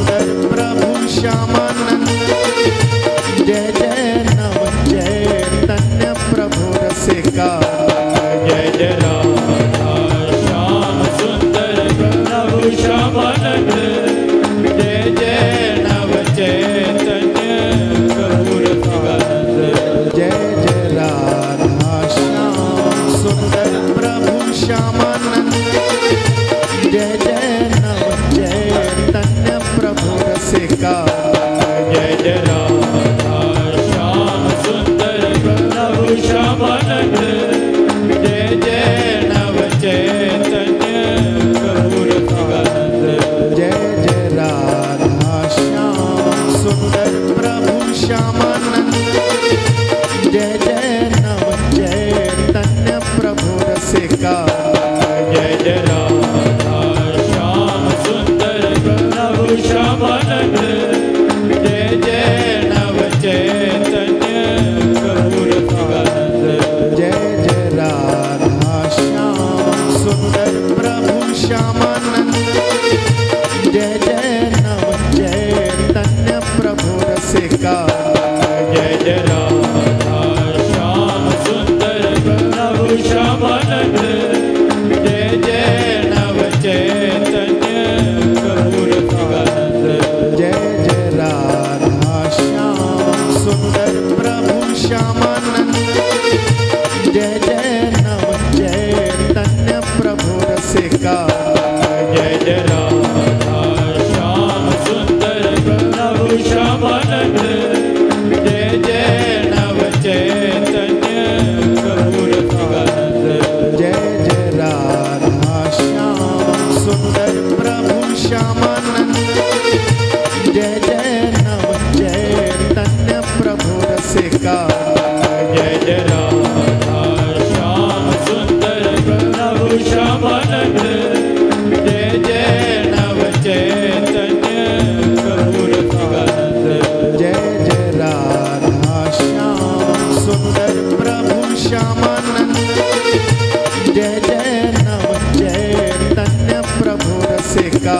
सुंदर प्रभु श्यामानंद। जय जय नव चैतन्य प्रभु रसिका। जय जय राधा श्याम सुंदर प्रभु श्यामानंद। जय जय नव चैतन्य प्रभु रसिकानंद। जय जय राधा श्याम सुंदर प्रभु श्यामानंद। जय जय नव चैतन्य प्रभु रसिका। जय जय राधा श्याम सुंदर प्रभु श्यामानंद। जय जय नव चैतन्य प्रभु रसिकानंद। जय जय राधा श्याम सुंदर प्रभु श्यामानंद। जय जय नव चैतन्य प्रभु रसिका। जय जय राधा श्याम सुंदर प्रभु श्यामानंद। जय जय नव चैतन्य प्रभु रसिकानंद। जय जय राधा श्याम सुंदर प्रभु श्यामानंद। जय जय नव चैतन्य प्रभु रसिका। जय जय राधा श्याम सुंदर प्रभु श्यामानंद। जय जय नव चैतन्य प्रभु रसिकानंद। जय जय राधा श्याम सुंदर प्रभु श्यामानंद। जय जय नव चैतन्य प्रभु रसिका। जय जय राधा श्याम सुंदर प्रभु श्यामानंद। जय जय नव चैतन्य प्रभु रसिकानंद। जय जय राधा श्याम सुंदर प्रभु श्यामानंद। जय जय नव चैतन्य प्रभु रसिका। जय जय राधा श्याम सुंदर प्रभु श्यामानंद। जय जय नव चैतन्य प्रभु रसिकानंद। जय जय राधा श्याम सुंदर प्रभु श्यामानंद। जय जय नव चैतन्य प्रभु रसिका।